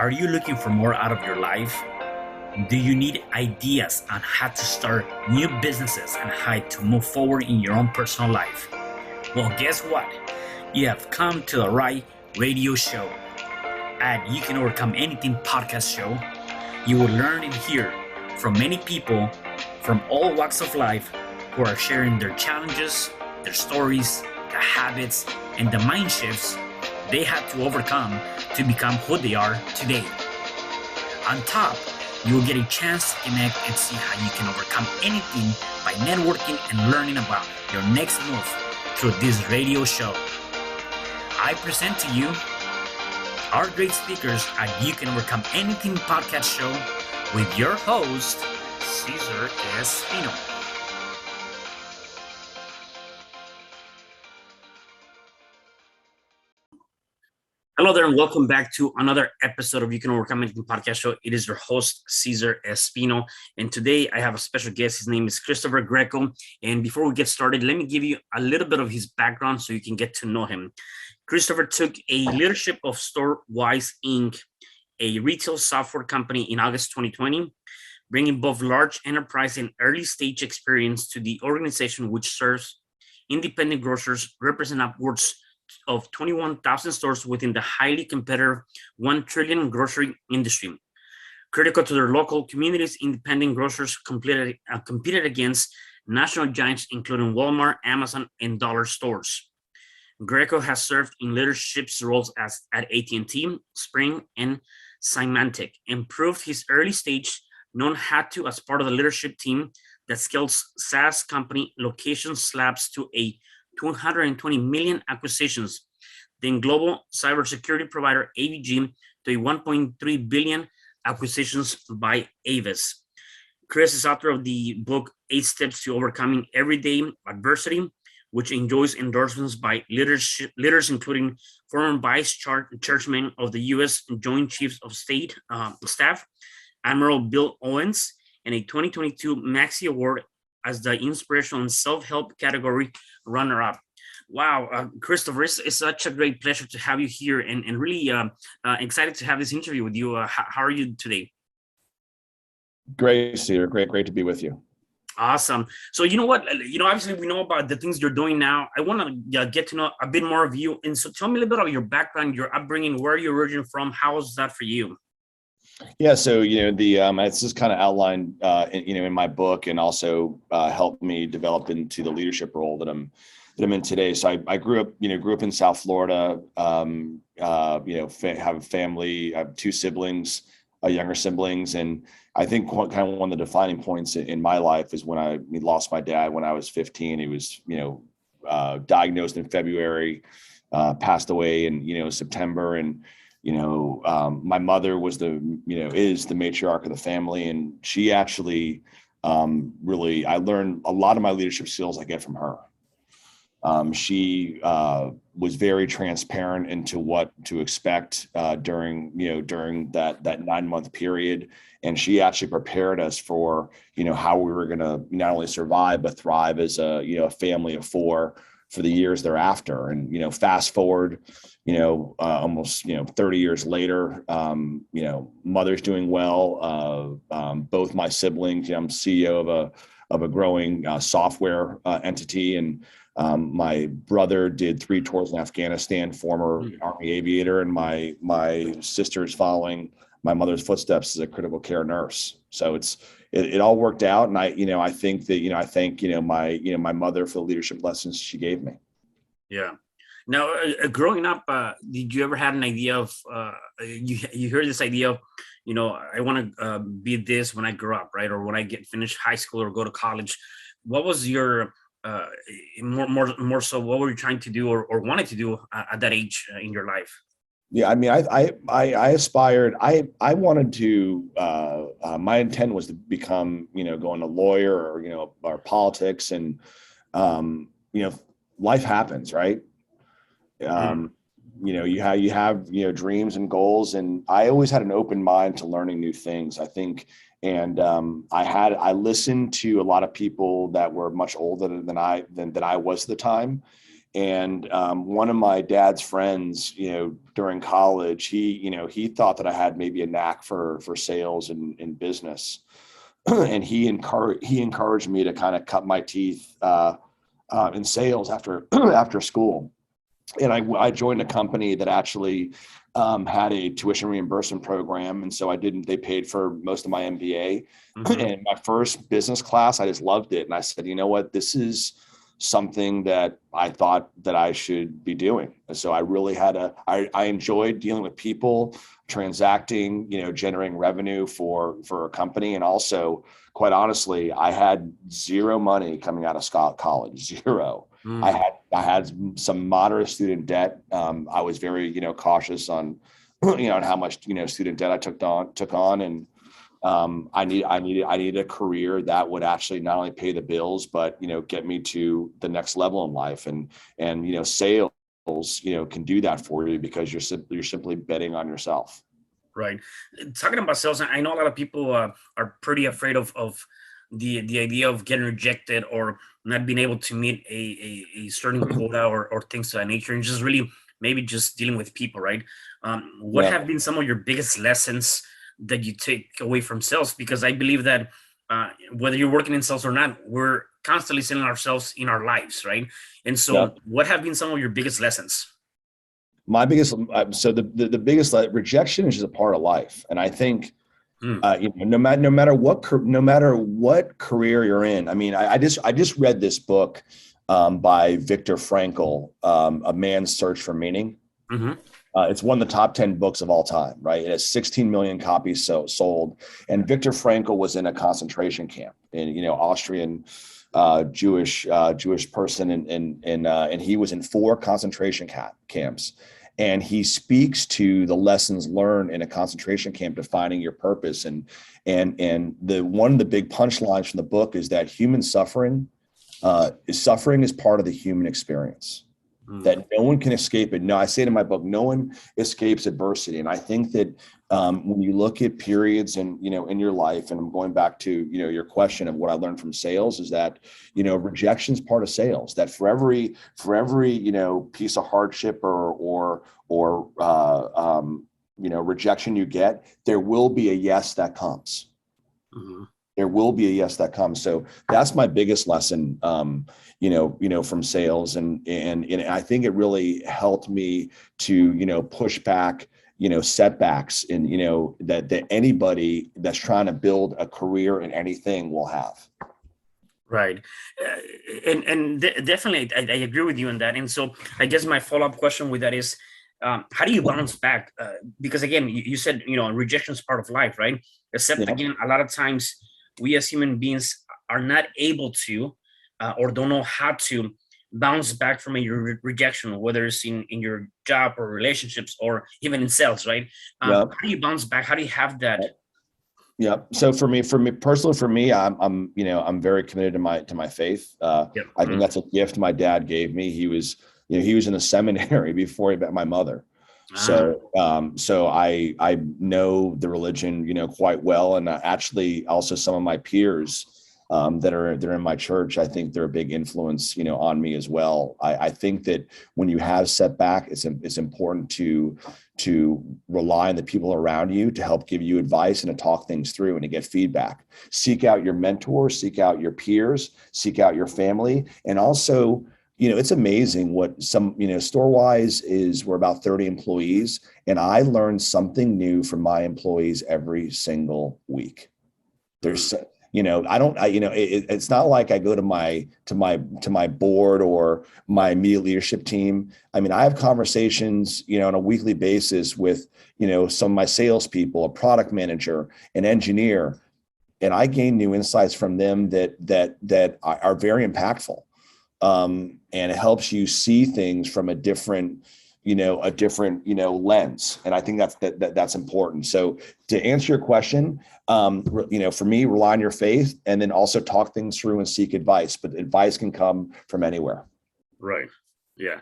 Are you looking for more out of your life? Do you need ideas on how to start new businesses and how to move forward in your own personal life? Well, guess what? You have come to the right radio show. At You Can Overcome Anything podcast show, you will learn and hear from many people from all walks of life who are sharing their challenges, their stories, the habits, and the mind shifts they had to overcome to become who they are today. On top, you will get a chance to connect and see how you can overcome anything by networking and learning about your next move through this radio show. I present to you our great speakers at You Can Overcome Anything podcast show with your host, CesarRespino. Hello there, and welcome back to another episode of You Can Overcome Anything podcast show. It is your host, CesarRespino, and today I have a special guest. His name is Christopher Greco, and before we get started, let me give you a little bit of his background so you can get to know him. Christopher took a leadership of Storewise Inc., a retail software company, in August 2020, bringing both large enterprise and early stage experience to the organization, which serves independent grocers, represent upwards of 21,000 stores within the highly competitive $1 trillion grocery industry. Critical to their local communities, independent grocers competed against national giants including Walmart, Amazon, and dollar stores. Greco has served in leadership roles at AT&T, Spring, and Symantec, and proved his early stage known how to as part of the leadership team that scales SaaS company Location Labs to a 220 million acquisitions, then global cybersecurity provider AVG to a 1.3 billion acquisitions by Avast. Chris is author of the book 8 Steps to Overcoming Everyday Adversity, which enjoys endorsements by leaders including former vice chairman of the U.S. Joint Chiefs of State Staff, Admiral Bill Owens, and a 2022 Maxy Award as the Inspirational Self-Help category runner-up. Wow, Christopher, it's such a great pleasure to have you here, and really excited to have this interview with you. How are you today? Great, Cedar. Great to be with you. Awesome. So you know what? Obviously we know about the things you're doing now. I want to get to know a bit more of you, and so tell me a little bit of your background, your upbringing, where you're originally from. How was that for you? Yeah, so it's just kind of outlined in my book, and also helped me develop into the leadership role that I'm in today. So I grew up in South Florida. Have a family. I have 2 siblings, younger siblings, and I think one of the defining points in my life is when I lost my dad when I was 15. He was diagnosed in February, passed away in September, and my mother was is the matriarch of the family, and she actually I learned a lot of my leadership skills I get from her. She was very transparent into what to expect during that 9-month period, and she actually prepared us for how we were going to not only survive but thrive as a family of 4 for the years thereafter. And fast forward almost 30 years later, mother's doing well. Both my siblings, I'm CEO of a growing software entity, and my brother did 3 tours in Afghanistan, former Army aviator, and my sister is following my mother's footsteps as a critical care nurse. So it all worked out, and I think that I thank my mother for the leadership lessons she gave me. Yeah. Now, growing up, did you ever have an idea of you heard this idea of I want to be this when I grow up, right, or when I finish high school or go to college? What was your more so what were you trying to do or wanted to do at that age in your life? Yeah, I mean, I aspired. I wanted to. My intent was to become, going a lawyer or politics, and life happens, right? You have dreams and goals, and I always had an open mind to learning new things, I think. And I listened to a lot of people that were much older than I was at the time. And one of my dad's friends, during college, he thought that I had maybe a knack for sales and business, and he encouraged me to kind of cut my teeth in sales after after school. And I joined a company that actually had a tuition reimbursement program, and so they paid for most of my MBA. Mhm. And my first business class, I just loved it, and I said, you know what, this is something that I thought that I should be doing. And so I enjoyed dealing with people, transacting, generating revenue for a company. And also, quite honestly, I had zero money coming out of college, zero. Mm. I had some moderate student debt. I was very, cautious on, on how much, student debt I took on. And I needed a career that would actually not only pay the bills, but, get me to the next level in life. And sales, can do that for you because you're simply betting on yourself. Right. Talking about sales, I know a lot of people are pretty afraid of the idea of getting rejected or not being able to meet a certain quota or things of that nature, and just really maybe just dealing with people, right? What Yeah. have been some of your biggest lessons that you take away from sales? Because I believe that whether you're working in sales or not, we're constantly selling ourselves in our lives, right? And Yeah. so, what have been some of your biggest lessons? My biggest, so the biggest rejection is just a part of life. And I think, Hmm. no matter what career you're in. I mean, I just read this book by Viktor Frankl, A Man's Search for Meaning. Mm-hmm. It's one of the top 10 books of all time, right? It has 16 million copies sold. And Viktor Frankl was in a concentration camp in, Austrian Jewish person, and he was in 4 concentration camps. And he speaks to the lessons learned in a concentration camp, defining your purpose. And the one of the big punchlines from the book is that human suffering is part of the human experience, that no one can escape it. No, I say it in my book, no one escapes adversity. And I think that when you look at periods and, in your life, and I'm going back to, your question of what I learned from sales, is that, rejection is part of sales, that for every, piece of hardship or rejection you get, there will be a yes that comes. Mm-hmm. There will be a yes that comes. So that's my biggest lesson, from sales. And I think it really helped me to, push back, setbacks, and, that anybody that's trying to build a career in anything will have. Right. Definitely, I agree with you on that. And so I guess my follow-up question with that is, how do you bounce back? Because again, you said, rejection is part of life, right? Except Yeah. again, a lot of times we as human beings are not able to or don't know how to bounce back from a rejection, whether it's in your job or relationships or even in sales, right? Yeah. How do you bounce back? How do you have that? Yeah. So for me personally, I'm very committed to my faith. Yep. I think that's a gift my dad gave me. He was in the seminary before he met my mother. So I know the religion, quite well. And actually also some of my peers that are in my church, I think they're a big influence, on me as well. I think that when you have setback, it's important to rely on the people around you to help give you advice and to talk things through and to get feedback. Seek out your mentors, seek out your peers, seek out your family. And also, it's amazing what some, Storewise we're about 30 employees, and I learned something new from my employees every single week. There's, it's not like I go to my board or my immediate leadership team. I mean, I have conversations, on a weekly basis with, some of my salespeople, a product manager, an engineer, and I gain new insights from them that are very impactful. And it helps you see things from a different lens. And I think that's important. So to answer your question, for me, rely on your faith and then also talk things through and seek advice, but advice can come from anywhere. Right. Yeah.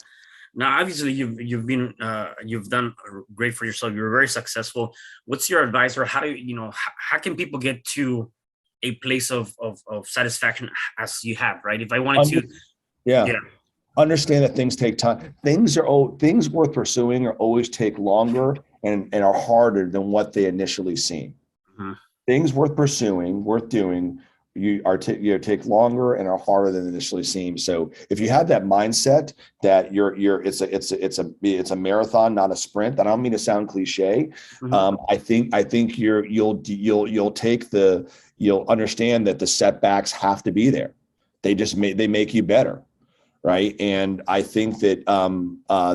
Now, obviously, you've done great for yourself. You're very successful. What's your advice, or how do how can people get to a place of satisfaction as you have, right? If I wanted to, Yeah. yeah. Understand that things take time. Things worth pursuing are always take longer and are harder than what they initially seem. Mhm. Things worth pursuing, worth doing, take longer and are harder than initially seem. So if you have that mindset that it's a marathon, not a sprint. I don't mean to sound cliche. Mhm. I think you'll understand that the setbacks have to be there. They make you better. Right. And I think that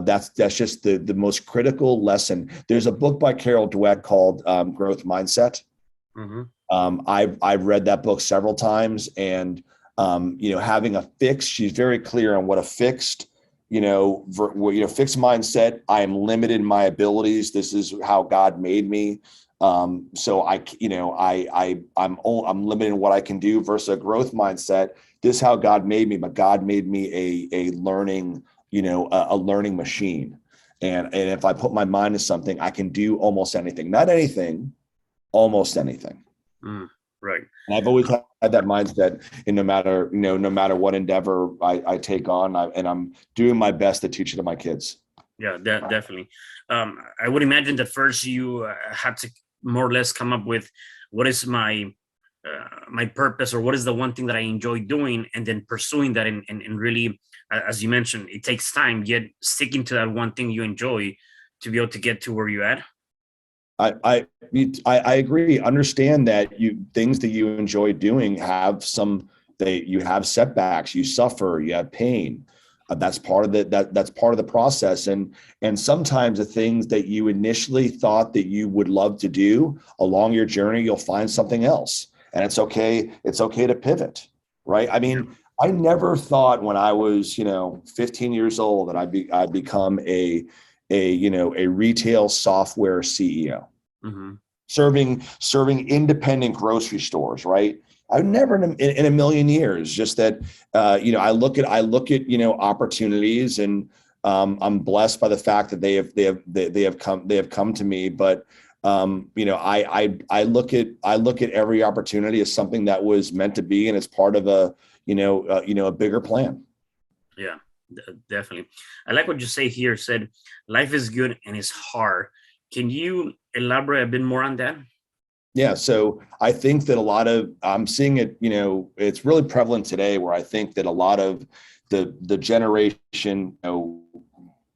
that's just the most critical lesson. There's a book by Carol Dweck called Growth Mindset. Mhm. I've read that book several times, and having a fixed, she's very clear on what a fixed, fixed mindset. I am limited in my abilities. This is how God made me. So I'm limited in what I can do versus a growth mindset. This is how God made me, but God made me a learning, a learning machine. And if I put my mind to something, I can do almost anything, not anything, almost anything. Right. And I've always had that mindset, and no matter what endeavor I take on, and I'm doing my best to teach it to my kids. Yeah, definitely. I would imagine that first you had to more or less come up with what is my purpose, or what is the one thing that I enjoy doing, and then pursuing that, and really, as you mentioned, it takes time, yet sticking to that one thing you enjoy to be able to get to where you're at. I agree. Understand that things that you enjoy doing you have setbacks, you suffer, you have pain. That's part of that's part of the process. And sometimes the things that you initially thought that you would love to do along your journey, you'll find something else. And it's okay. It's okay to pivot, right? I mean, I never thought when I was, 15 years old that I'd become a retail software CEO, Mm-hmm. serving independent grocery stores, right? I would never in a million years. Just that, I look at opportunities, and I'm blessed by the fact that they have come to me. But I look at every opportunity as something that was meant to be, and it's part of a bigger plan. Yeah, definitely. I like what you say here. Said life is good and it's hard. Can you elaborate a bit more on that? Yeah. So I think that I'm seeing it, it's really prevalent today, where I think that a lot of the generation,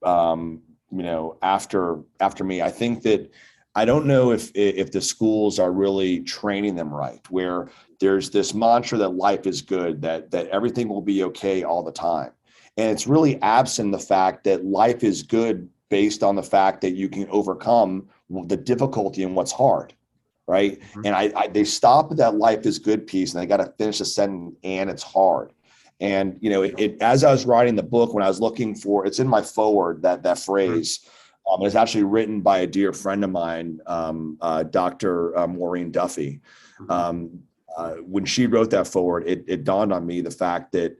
after me, I think that I don't know if the schools are really training them right, where there's this mantra that life is good, that everything will be okay all the time. And it's really absent the fact that life is good based on the fact that you can overcome the difficulty and what's hard. Right. Mhm. And they stop at that life is good piece, and they got to finish the sentence, and it's hard. And, as I was writing the book, when I was looking for, it's in my forward, that phrase, it's actually written by a dear friend of mine, Dr. Maureen Duffy. When she wrote that forward, it dawned on me the fact that,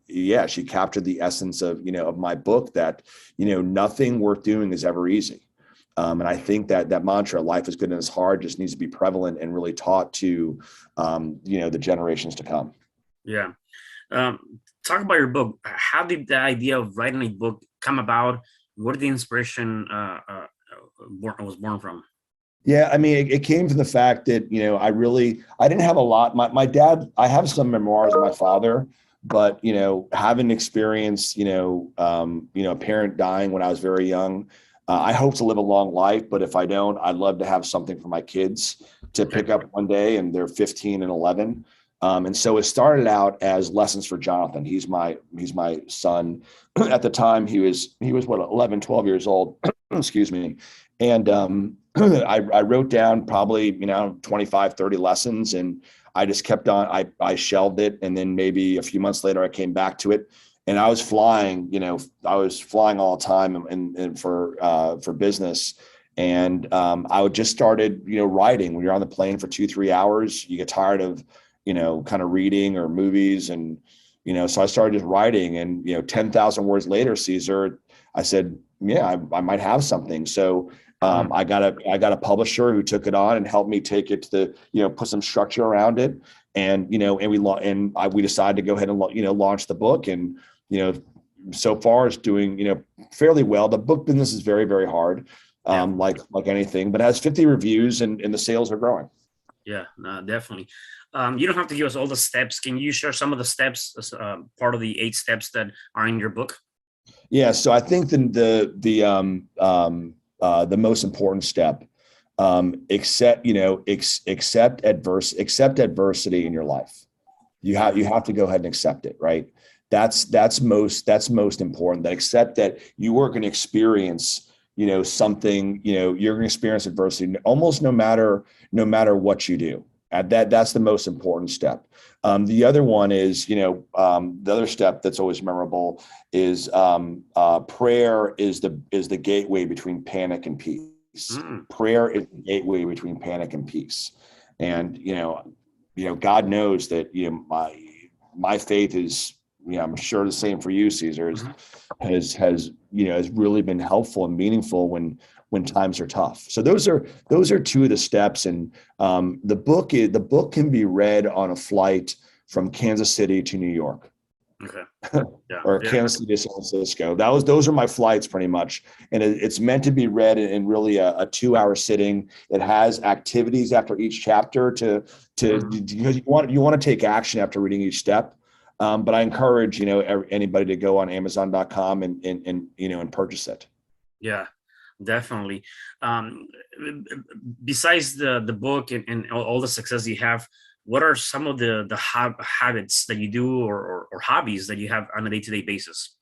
she captured the essence of my book, that, nothing worth doing is ever easy. And I think that mantra, life is good and it's hard, just needs to be prevalent and really taught to, the generations to come. Yeah. Talk about your book. How did the idea of writing a book come about? Where did the inspiration was born from? Yeah, I mean, it came from the fact that, I didn't have a lot. My dad, I have some memoirs of my father, but, having experienced, a parent dying when I was very young, I hope to live a long life, but if I don't, I'd love to have something for my kids to pick up one day, and they're 15 and 11. And so it started out as Lessons for Jonathan. He's my son. At the time, he was what, 11, 12 years old, excuse me. And I wrote down probably, 25, 30 lessons, and I just kept on, I shelved it. And then maybe a few months later, I came back to it. And I was flying, all the time, and for business. And I would just started, writing. When you're on the plane for 2-3 hours, you get tired of, kind of reading or movies. And, so I started just writing, and, 10,000 words later, Cesar, I said, yeah, I might have something. So I got a publisher who took it on and helped me take it to put some structure around it. And, we decided to go ahead and, launch the book. And, so far is doing, fairly well. The book business is very, very hard, like anything, but it has 50 reviews and the sales are growing. Yeah, no, definitely. You don't have to give us all the steps. Can you share some of the steps as part of the 8 steps that are in your book? Yeah. So I think the most important step, accept adversity in your life. You have to go ahead and accept it, right? That's most important. That accept that you are going to experience, something, you're going to experience adversity almost no matter what you do. That's the most important step. The other one is, the other step that's always memorable is prayer is the gateway between panic and peace. Prayer is the gateway between panic and peace. And, God knows that, my faith is, I'm sure the same for you, Cesar, has really been helpful and meaningful when times are tough. So those are 2 of the steps. And the book can be read on a flight from Kansas City to New York. Okay. Yeah. Or Kansas City to San Francisco. Those are my flights pretty much. And it's meant to be read in really a 2-hour sitting. It has activities after each chapter because you want to take action after reading each step. But I encourage, anybody to go on Amazon.com and purchase it. Yeah, definitely. Besides the book and all the success you have, what are some of the habits that you do or hobbies that you have on a day-to-day basis?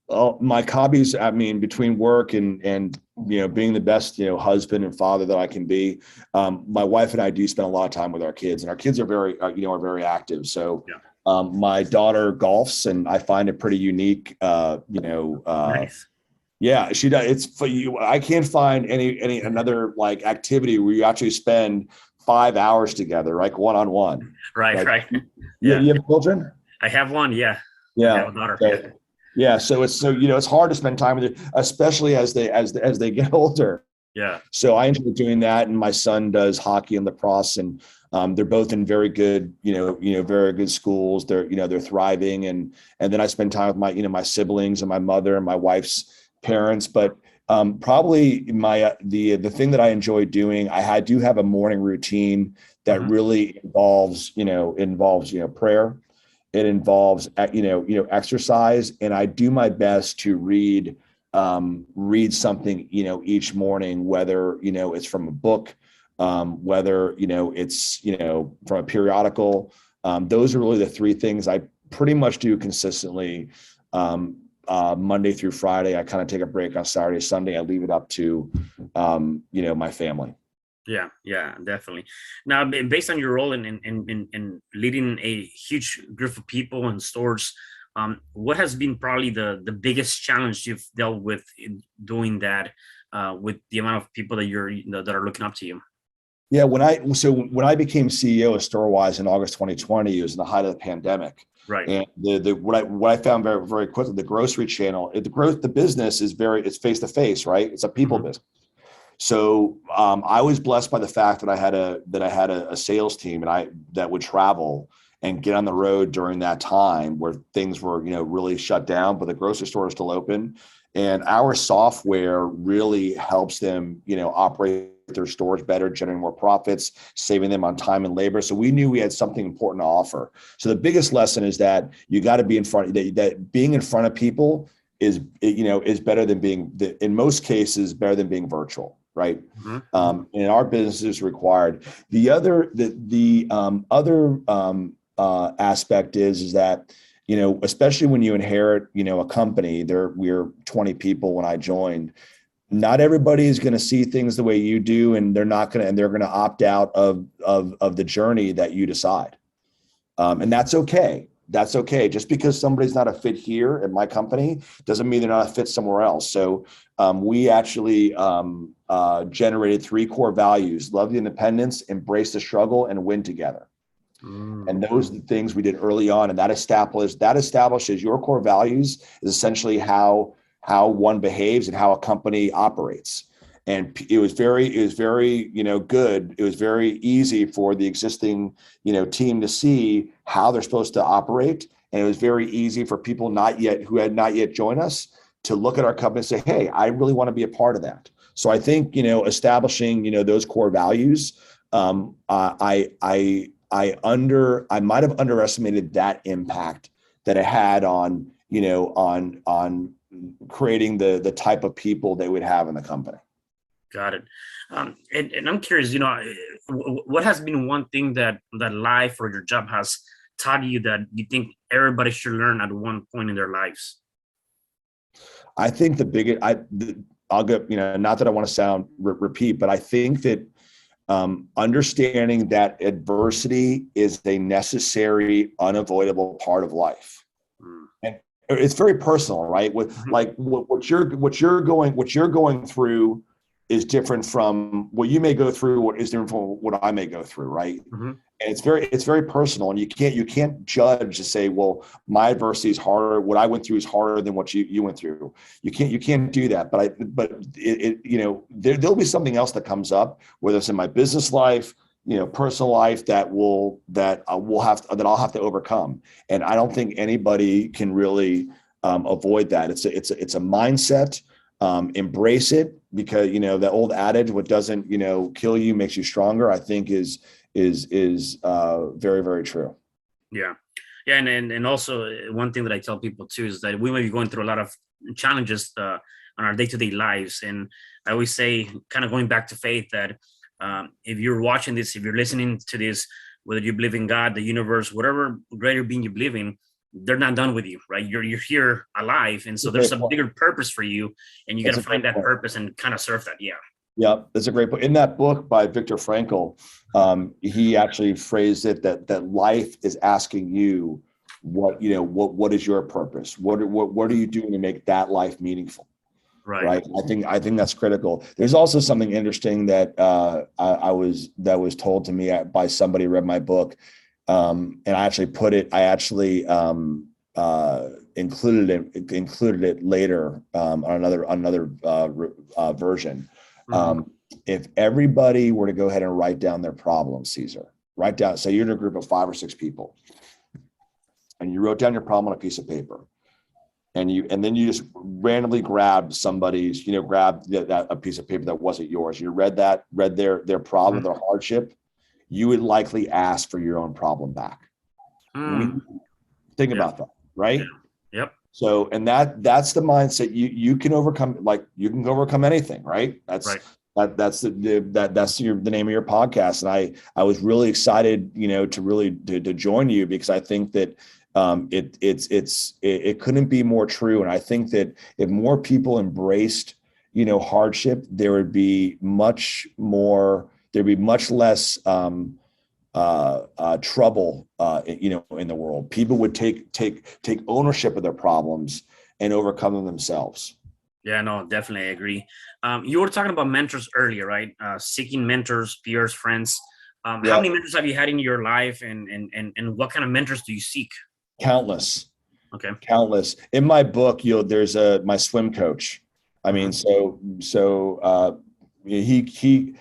Well, my hobbies, between work and being the best, husband and father that I can be, my wife and I do spend a lot of time with our kids, and our kids are very, are very active. So my daughter golfs, and I find it pretty unique, Nice. Yeah, she does. It's for you. I can't find any another like activity where you actually spend 5 hours together, like one-on-one. Right. Yeah. You have children? I have one. Yeah. Yeah. I have a daughter. So, yeah. So it's hard to spend time with it, especially as they get older. Yeah. So I enjoy doing that. And my son does hockey and lacrosse, and they're both in very good, very good schools. They're thriving. And then I spend time with my siblings and my mother and my wife's parents. But probably the thing that I enjoy doing, I do have a morning routine that really involves prayer. It involves, exercise, and I do my best to read something, each morning, whether, it's from a book, whether, it's, from a periodical. Those are really the 3 things I pretty much do consistently. Monday through Friday. I kind of take a break on Saturday, Sunday. I leave it up to, my family. Yeah, definitely. Now, based on your role in leading a huge group of people and stores, what has been probably the biggest challenge you've dealt with in doing that, with the amount of people that are looking up to you? Yeah, when I became CEO of StoreWise in August 2020, it was in the height of the pandemic. Right. And what I found very, very quickly, the grocery channel, the business is it's face to face, right? It's a people business. So I was blessed by the fact that I had a sales team that would travel and get on the road during that time where things were, really shut down, but the grocery store is still open. And our software really helps them, operate their stores better, generating more profits, saving them on time and labor. So we knew we had something important to offer. So the biggest lesson is that you got to be in front, that being in front of people is better than in most cases, better than being virtual. Right. And our business is required. The other aspect is that, especially when you inherit, a company, we're 20 people when I joined. Not everybody is going to see things the way you do, and they're going to opt out of the journey that you decide. And that's okay. That's okay. Just because somebody's not a fit here at my company doesn't mean they're not a fit somewhere else. So we actually generated 3 core values: love the independence, embrace the struggle, and win together. And those are the things we did early on. And that establishes your core values is essentially how one behaves and how a company operates. And it was very, good. It was very easy for the existing, team to see how they're supposed to operate And it was very easy for people who had not yet joined us to look at our company and say, hey, I really want to be a part of that. So I think, establishing, those core values, I might have underestimated that impact that it had on, on creating the type of people they would have in the company. Got it. And I'm curious, what has been one thing that life or your job has taught you that you think everybody should learn at one point in their lives? I think I'll go, not that I want to sound repeat, but I think that understanding that adversity is a necessary, unavoidable part of life. And it's very personal, right? What you're going through is different from what you may go through, what is different from what I may go through, right? Mm-hmm. And it's very personal, and you can't judge to say, well, my adversity is harder, what I went through is harder than what you went through. You can't do that. But there'll be something else that comes up, whether it's in my business life, personal life, that I'll have to overcome. And I don't think anybody can really avoid that. It's a mindset. Embrace it, because the old adage, what doesn't kill you makes you stronger, I think is very, very true. Yeah. And also one thing that I tell people too is that we may be going through a lot of challenges on our day-to-day lives, and I always say, kind of going back to faith, that if you're watching this, if you're listening to this, whether you believe in God, the universe, whatever greater being you believe in, they're not done with you, right? You're here alive. And so there's a bigger purpose for you, and you got to find that purpose and kind of serve that. Yeah. Yeah. That's a great point. In that book by Viktor Frankl, he actually phrased it that life is asking you what is your purpose? What are you doing to make that life meaningful? Right. I think that's critical. There's also something interesting that that was told to me by somebody who read my book. And I actually included it later on another version. If everybody were to go ahead and write down their problems, Cesar, say you're in a group of 5 or 6 people, and you wrote down your problem on a piece of paper, and then you just randomly grabbed somebody's, grabbed a piece of paper that wasn't yours. You read their problem, their hardship. You would likely ask for your own problem back. Think about that, right? Yep. So, and that's the mindset you can overcome. Like, you can overcome anything, right? That's the name of your podcast. And I was really excited, to join you, because I think that it couldn't be more true. And I think that if more people embraced, hardship, there'd be much less trouble, in the world. People would take ownership of their problems and overcome them themselves. Yeah, no, definitely, I agree. You were talking about mentors earlier, right? Seeking mentors, peers, friends. How many mentors have you had in your life, and what kind of mentors do you seek? Countless. Okay. Countless. In my book, there's my swim coach. I mean, he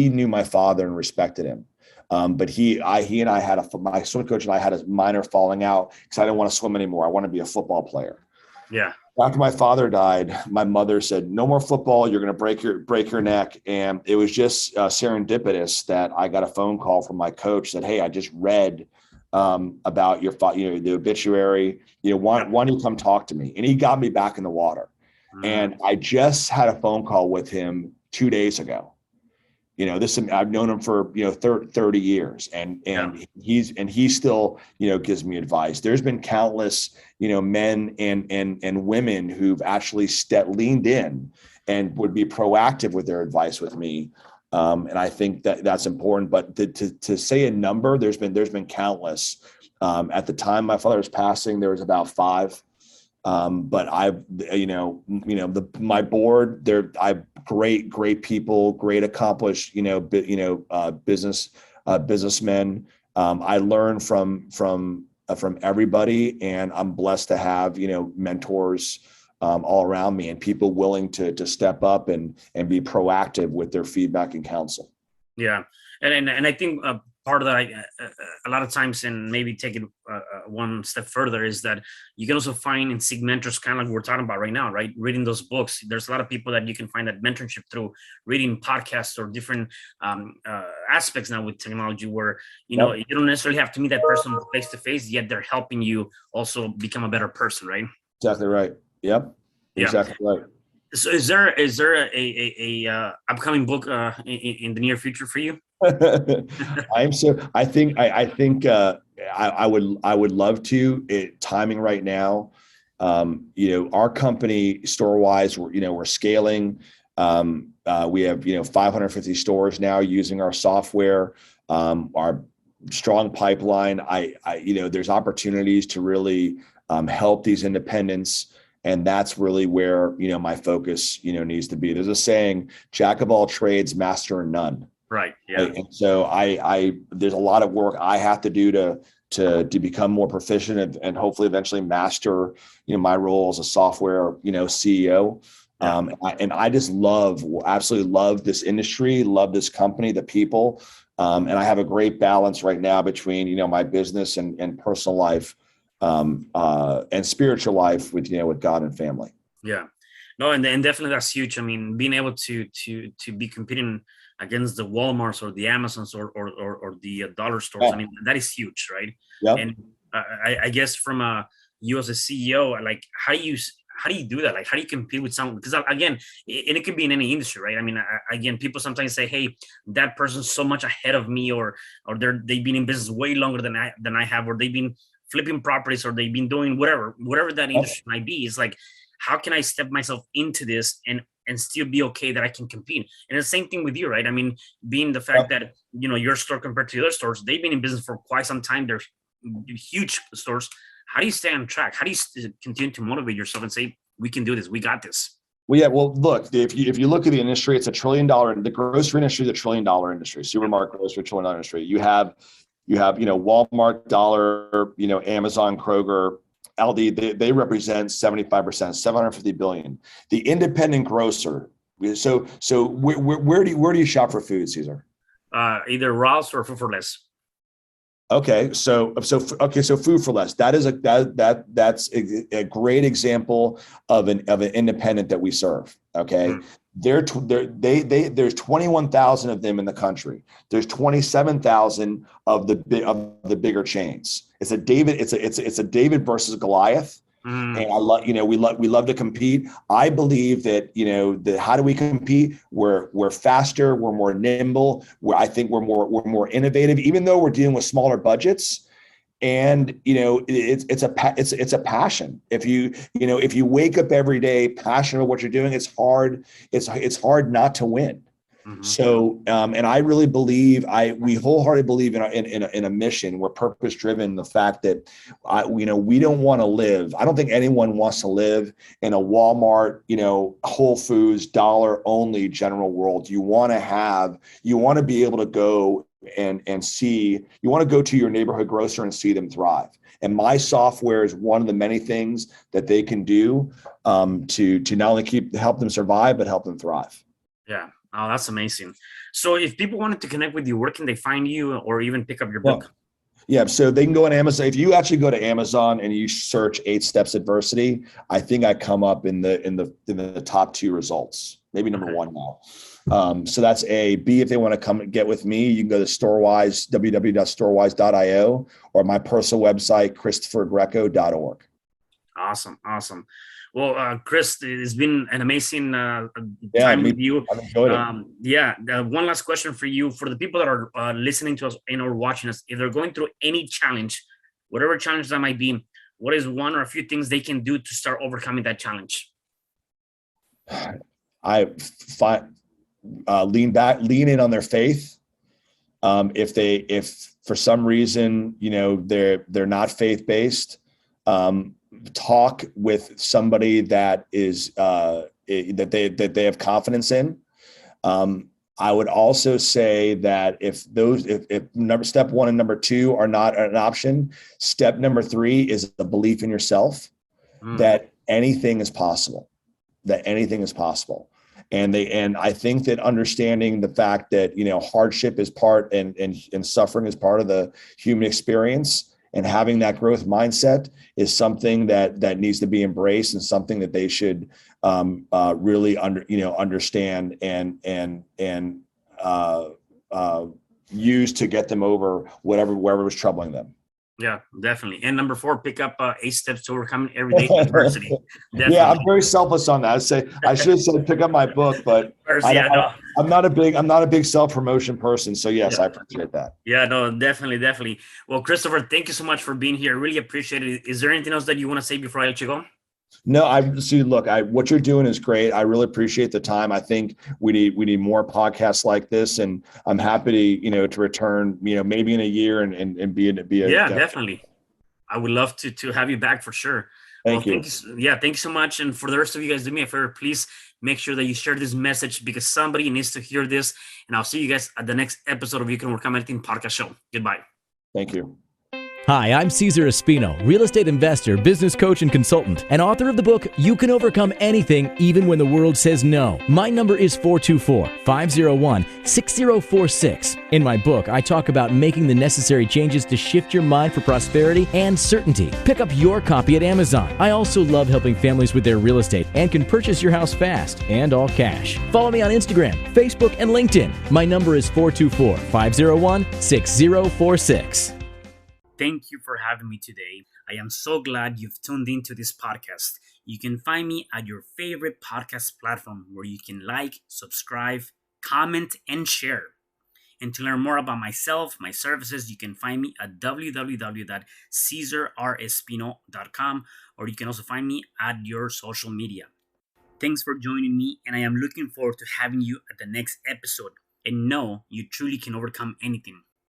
knew my father and respected him. But my swim coach and I had a minor falling out because I didn't want to swim anymore. I want to be a football player. Yeah. After my father died, my mother said, "No more football. You're going to break your neck." And it was just serendipitous that I got a phone call from my coach that, "Hey, I just read about your the obituary. Why don't you come talk to me?" And he got me back in the water. And I just had a phone call with him 2 days ago. I've known him for 30 years, and he still gives me advice. There's been countless men and women who've actually leaned in and would be proactive with their advice with me, and I think that's important. But to say a number, there's been countless. At the time my father was passing, there was about 5. But my board, I've great people, great accomplished, businessmen. I learn from everybody, and I'm blessed to have, mentors, all around me, and people willing to step up and be proactive with their feedback and counsel. Yeah. And I think part that a lot of times, and maybe take it one step further, is that you can also find in seek mentors, kind of like we're talking about right now, right? Reading those books. There's a lot of people that you can find that mentorship through reading podcasts or different aspects now with technology, where you know you don't necessarily have to meet that person face to face, yet they're helping you also become a better person, right? Exactly right. Yep. Yeah. Exactly right. So is there a upcoming book in the near future for you? I think I would love to. Timing right now, our company store wise, we're scaling. We have 550 stores now using our software. Our strong pipeline. There's opportunities to really help these independents. And that's really where, my focus, needs to be. There's a saying, jack of all trades, master of none. Right. Yeah. And so there's a lot of work I have to do to become more proficient and hopefully eventually master, my role as a software, CEO. Yeah. And I just absolutely love this industry, love this company, the people. And I have a great balance right now between, my business and personal life. And spiritual life with God and family. Yeah, no, and definitely that's huge. I mean, being able to be competing against the Walmarts or the Amazons or the dollar stores. Yeah. I mean, that is huge, right? Yeah. And I guess from you as a CEO, like how do you do that? Like, how do you compete with someone? Because again, and it could be in any industry, right? I mean, again, people sometimes say, "Hey, that person's so much ahead of me," or they've been in business way longer than I have, or they've been flipping properties, or they've been doing whatever that industry might be. It's like, how can I step myself into this and still be okay that I can compete? And the same thing with you, right? I mean, being the fact that, your store compared to the other stores, they've been in business for quite some time. They're huge stores. How do you stay on track? How do you continue to motivate yourself and say, we can do this, we got this? Well, yeah. Well, look, if you look at the industry, it's $1 trillion. The grocery industry is $1 trillion industry. Supermarket grocery $1 trillion industry. You have Walmart, Dollar, Amazon, Kroger, Aldi. They represent 75%, 750 billion. The independent grocer. So where do you shop for food, Cesar? Either Ross or Food for Less. Okay, so Food for Less. That's a great example of an independent that we serve. Okay, there's 21,000 of them in the country. There's 27,000 of the bigger chains. It's a David versus Goliath. And I love, we love to compete. I believe that, how do we compete? We're faster, we're more nimble. I think we're more innovative, even though we're dealing with smaller budgets. And, it's a passion. If you wake up every day passionate about what you're doing, it's hard not to win. Mm-hmm. So, and I really believe, we wholeheartedly believe in a mission. We're purpose driven. The fact that, we don't want to live. I don't think anyone wants to live in a Walmart, Whole Foods, dollar only general world. You want to be able to go and see, you want to go to your neighborhood grocer and see them thrive. And my software is one of the many things that they can do to not only help them survive, but help them thrive. Yeah. Oh, that's amazing. So if people wanted to connect with you, where can they find you or even pick up your book? Yeah. So they can go on Amazon. If you actually go to Amazon and you search 8 Steps Adversity, I think I come up in the top 2 results, maybe number 1 now. So that's A. B, if they want to come and get with me, you can go to Storewise, www.storewise.io, or my personal website, ChristopherGreco.org. Awesome. Well, Chris, it's been an amazing time with you. I've enjoyed it. One last question for you. For the people that are listening to us or watching us, if they're going through any challenge, whatever challenge that might be, what is one or a few things they can do to start overcoming that challenge? I lean in on their faith. If for some reason, they're not faith-based, talk with somebody that is that they have confidence in. I would also say that if step 1 and number 2 are not an option, step number 3 is the belief in yourself that anything is possible. And I think that understanding the fact that, hardship is part and suffering is part of the human experience, and having that growth mindset is something that needs to be embraced, and something that they should really understand and use to get them over wherever was troubling them. Yeah, definitely. And number 4, pick up 8 steps to overcoming everyday adversity. Definitely. Yeah, I'm very selfless on that. I should have said pick up my book, but I'm not a big self-promotion person. So yes, I appreciate that. Yeah, no, definitely. Well, Christopher, thank you so much for being here. I really appreciate it. Is there anything else that you want to say before I let you go? No, I see. Look, what you're doing is great. I really appreciate the time. I think we need more podcasts like this, and I'm happy to return, maybe in a year and be a yeah, definitely. I would love to have you back for sure. Thank you. Thank you so much. And for the rest of you guys, do me a favor, please make sure that you share this message, because somebody needs to hear this. And I'll see you guys at the next episode of You Can Overcome Anything podcast show. Goodbye. Thank you. Hi, I'm CesarRespino, real estate investor, business coach, and consultant, and author of the book, You Can Overcome Anything, Even When the World Says No. My number is 424-501-6046. In my book, I talk about making the necessary changes to shift your mind for prosperity and certainty. Pick up your copy at Amazon. I also love helping families with their real estate and can purchase your house fast and all cash. Follow me on Instagram, Facebook, and LinkedIn. My number is 424-501-6046. Thank you for having me today. I am so glad you've tuned into this podcast. You can find me at your favorite podcast platform, where you can like, subscribe, comment, and share. And to learn more about myself, my services, you can find me at www.CesarRespino.com, or you can also find me at your social media. Thanks for joining me, and I am looking forward to having you at the next episode. And know you truly can overcome anything.